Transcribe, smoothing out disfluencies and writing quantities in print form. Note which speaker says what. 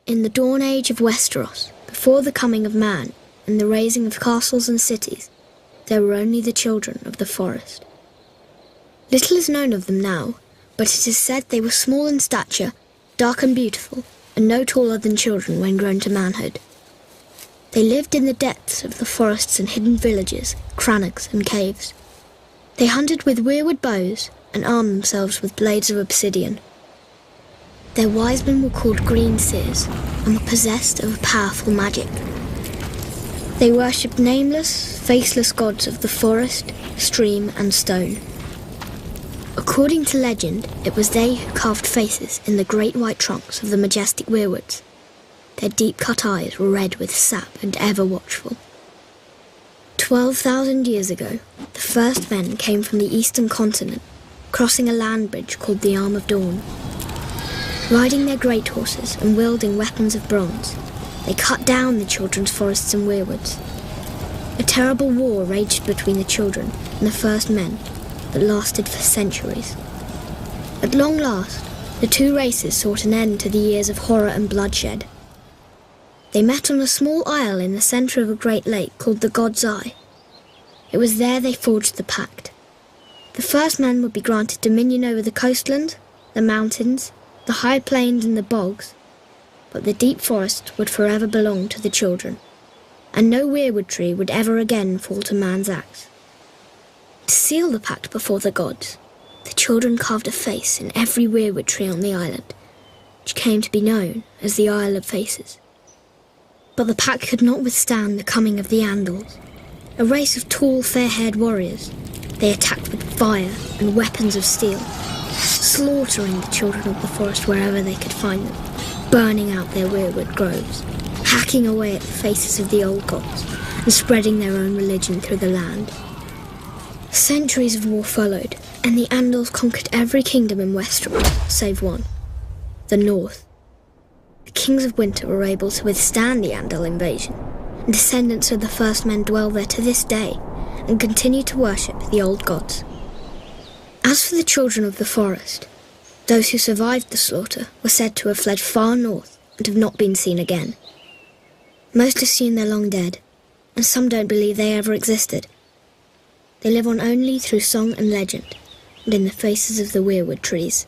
Speaker 1: In the dawn age of Westeros, before the coming of man and the raising of castles and cities, there were only the children of the forest. Little is known of them now, but it is said they were small in stature, dark and beautiful, and no taller than children when grown to manhood. They lived in the depths of the forests and hidden villages, crannogs and caves. They hunted with weirwood bows and armed themselves with blades of obsidian. Their wise men were called green seers and were possessed of powerful magic. They worshipped nameless, faceless gods of the forest, stream and stone. According to legend, it was they who carved faces in the great white trunks of the majestic weirwoods. Their deep-cut eyes were red with sap and ever watchful. 12,000 years ago, the first men came from the eastern continent, crossing a land bridge called the Arm of Dawn. Riding their great horses and wielding weapons of bronze, they cut down the children's forests and weirwoods. A terrible war raged between the children and the first men that lasted for centuries. At long last, the two races sought an end to the years of horror and bloodshed. They met on a small isle in the centre of a great lake called the God's Eye. It was there they forged the pact. The first men would be granted dominion over the coastlands, the mountains, the high plains and the bogs, but the deep forest would forever belong to the children, and no weirwood tree would ever again fall to man's axe. To seal the pact before the gods, the children carved a face in every weirwood tree on the island, which came to be known as the Isle of Faces. But the pact could not withstand the coming of the Andals, a race of tall, fair-haired warriors. They attacked with fire and weapons of steel, slaughtering the children of the forest wherever they could find them, burning out their weirwood groves, hacking away at the faces of the old gods, and spreading their own religion through the land. Centuries of war followed, and the Andals conquered every kingdom in Westeros, save one, the North. The kings of winter were able to withstand the Andal invasion, and descendants of the first men dwell there to this day, and continue to worship the old gods. As for the children of the forest, those who survived the slaughter were said to have fled far north and have not been seen again. Most assume they're long dead, and some don't believe they ever existed. They live on only through song and legend, and in the faces of the weirwood trees.